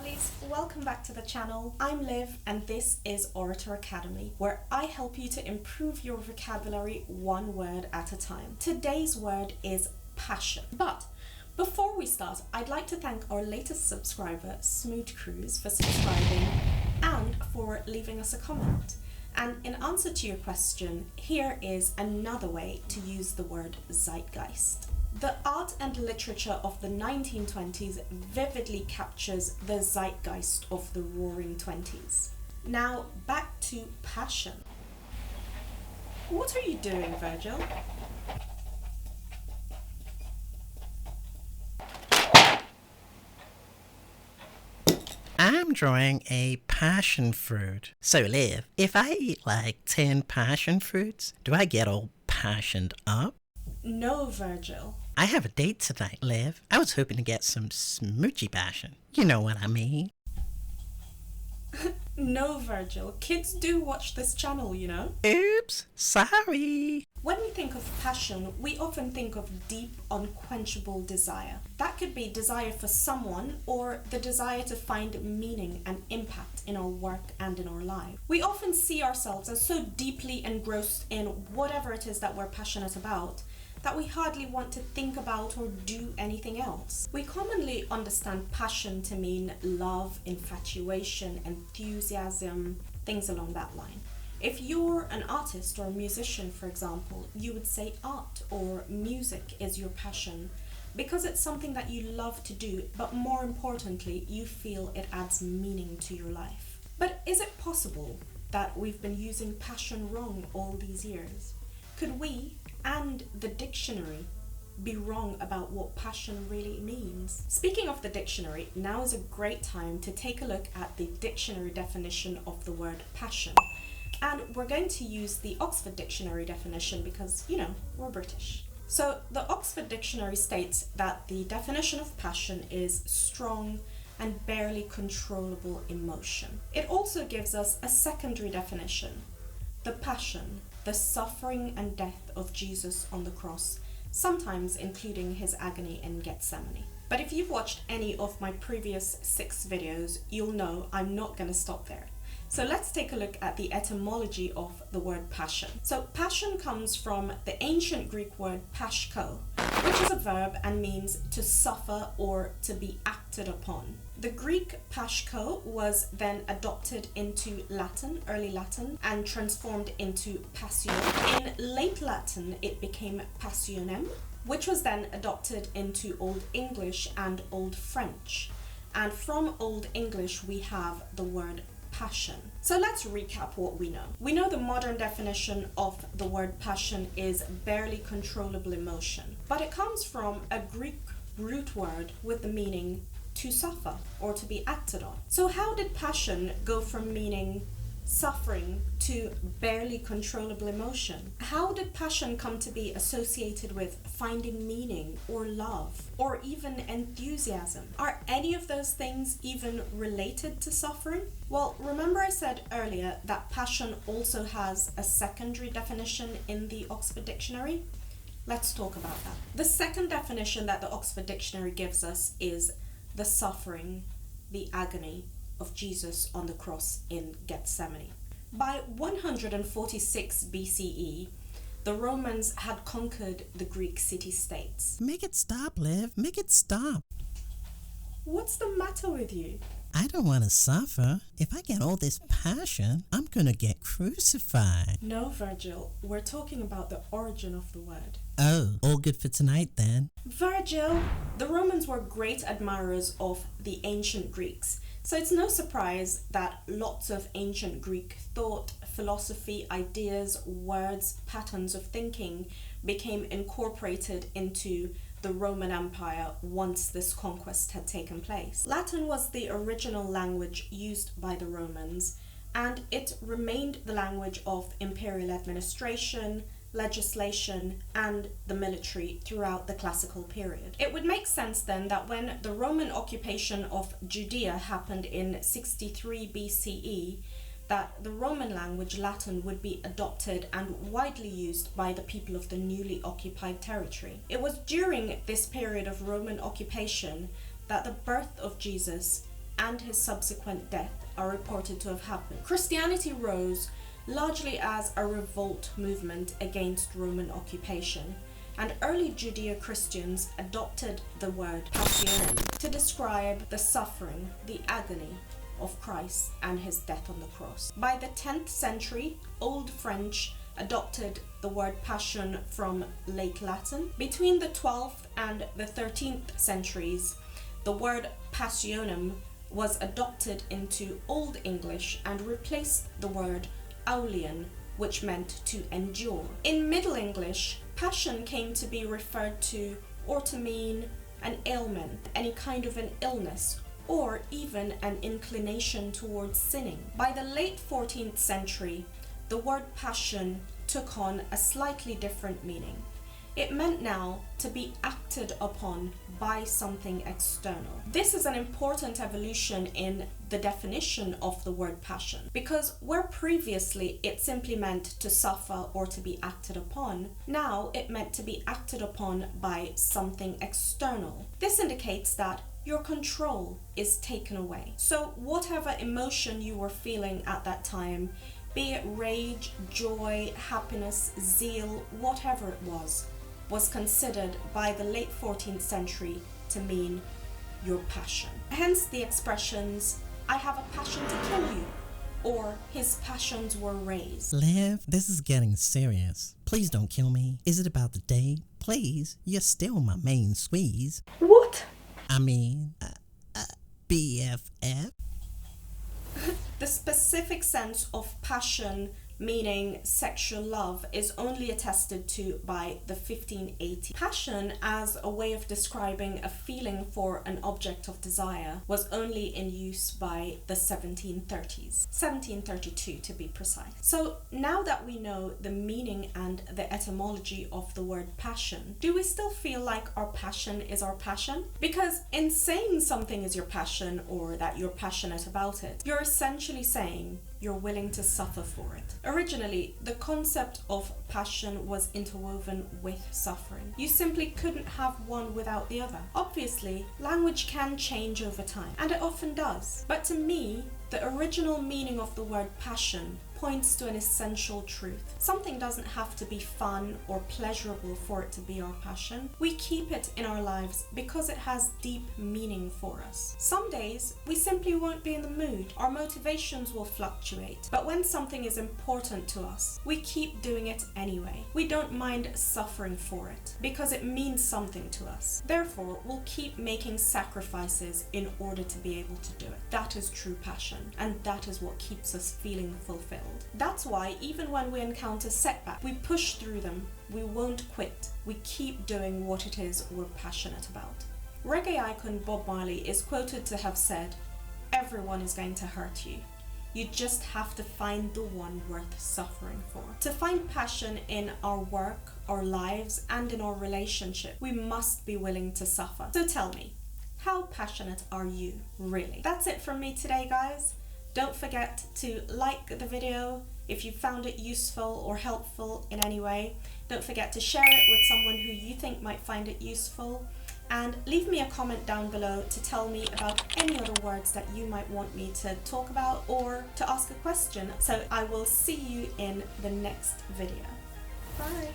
lovelies, welcome back to the channel. I'm Liv and this is Orator Academy, where I help you to improve your vocabulary one word at a time. Today's word is passion. But before we start, I'd like to thank our latest subscriber, Smooth Cruise, for subscribing and for leaving us a comment. And in answer to your question, here is another way to use the word zeitgeist. The art and literature of the 1920s vividly captures the zeitgeist of the roaring 20s. Now back to passion. What are you doing, Virgil? I'm drawing a passion fruit. So, Liv, if I eat like 10 passion fruits, do I get all passioned up? No, Virgil. I have a date tonight, Liv. I was hoping to get some smoochy passion. You know what I mean. No, Virgil. Kids do watch this channel, you know. Oops, sorry. When we think of passion, we often think of deep, unquenchable desire. That could be desire for someone or the desire to find meaning and impact in our work and in our life. We often see ourselves as so deeply engrossed in whatever it is that we're passionate about that we hardly want to think about or do anything else. We commonly understand passion to mean love, infatuation, enthusiasm, things along that line. If you're an artist or a musician, for example, you would say art or music is your passion because it's something that you love to do, but more importantly, you feel it adds meaning to your life. But is it possible that we've been using passion wrong all these years? Could we and the dictionary be wrong about what passion really means? Speaking of the dictionary, now is a great time to take a look at the dictionary definition of the word passion. And we're going to use the Oxford Dictionary definition because, you know, we're British. So the Oxford Dictionary states that the definition of passion is strong and barely controllable emotion. It also gives us a secondary definition: the passion, the suffering and death of Jesus on the cross, sometimes including his agony in Gethsemane. But if you've watched any of my previous 6 videos, you'll know I'm not going to stop there. So let's take a look at the etymology of the word passion. So passion comes from the ancient Greek word pashko, which is a verb and means to suffer or to be acted upon. The Greek pashko was then adopted into Latin, early Latin, and transformed into passion. In late Latin, it became passionem, which was then adopted into Old English and Old French. And from Old English, we have the word passion. So let's recap what we know. We know the modern definition of the word passion is barely controllable emotion, but it comes from a Greek root word with the meaning to suffer or to be acted on. So how did passion go from meaning suffering to barely controllable emotion? How did passion come to be associated with finding meaning or love or even enthusiasm? Are any of those things even related to suffering? Well, remember I said earlier that passion also has a secondary definition in the Oxford Dictionary? Let's talk about that. The second definition that the Oxford Dictionary gives us is the suffering, the agony of Jesus on the cross in Gethsemane. By 146 BCE, the Romans had conquered the Greek city-states. Make it stop, Liv. Make it stop. What's the matter with you? I don't want to suffer. If I get all this passion, I'm gonna get crucified. No, Virgil, we're talking about the origin of the word. Oh, all good for tonight then. Virgil, the Romans were great admirers of the ancient Greeks. So it's no surprise that lots of ancient Greek thought, philosophy, ideas, words, patterns of thinking became incorporated into the Roman Empire once this conquest had taken place. Latin was the original language used by the Romans, and it remained the language of imperial administration, legislation, and the military throughout the classical period. It would make sense then that when the Roman occupation of Judea happened in 63 BCE, that the Roman language Latin would be adopted and widely used by the people of the newly occupied territory. It was during this period of Roman occupation that the birth of Jesus and his subsequent death are reported to have happened. Christianity rose largely as a revolt movement against Roman occupation, and early Judeo-Christians adopted the word passionem to describe the suffering, the agony of Christ and his death on the cross. By the 10th century, Old French adopted the word passion from Late Latin. Between the 12th and the 13th centuries, the word passionem was adopted into Old English and replaced the word aulion, which meant to endure. In Middle English, passion came to be referred to or to mean an ailment, any kind of an illness, or even an inclination towards sinning. By the late 14th century, the word passion took on a slightly different meaning. It meant now to be acted upon by something external. This is an important evolution in the definition of the word passion, because where previously it simply meant to suffer or to be acted upon, now it meant to be acted upon by something external. This indicates that your control is taken away. So whatever emotion you were feeling at that time, be it rage, joy, happiness, zeal, whatever it was considered by the late 14th century to mean your passion. Hence the expressions, I have a passion to kill you, or his passions were raised. Liv, this is getting serious. Please don't kill me. Is it about the date? Please, you're still my main squeeze. What? I mean, BFF? The specific sense of passion, meaning sexual love, is only attested to by the 1580s. Passion, as a way of describing a feeling for an object of desire, was only in use by the 1730s. 1732 to be precise. So now that we know the meaning and the etymology of the word passion, do we still feel like our passion is our passion? Because in saying something is your passion, or that you're passionate about it, you're essentially saying you're willing to suffer for it. Originally, the concept of passion was interwoven with suffering. You simply couldn't have one without the other. Obviously, language can change over time, and it often does. But to me, the original meaning of the word passion points to an essential truth. Something doesn't have to be fun or pleasurable for it to be our passion. We keep it in our lives because it has deep meaning for us. Some days, we simply won't be in the mood. Our motivations will fluctuate. But when something is important to us, we keep doing it anyway. We don't mind suffering for it because it means something to us. Therefore, we'll keep making sacrifices in order to be able to do it. That is true passion, and that is what keeps us feeling fulfilled. That's why even when we encounter setbacks, we push through them. We won't quit. We keep doing what it is we're passionate about. Reggae icon Bob Marley is quoted to have said, "Everyone is going to hurt you. You just have to find the one worth suffering for." To find passion in our work, our lives, and in our relationship, we must be willing to suffer. So tell me, how passionate are you really? That's it from me today, guys. Don't forget to like the video if you found it useful or helpful in any way. Don't forget to share it with someone who you think might find it useful. And leave me a comment down below to tell me about any other words that you might want me to talk about or to ask a question. So I will see you in the next video. Bye!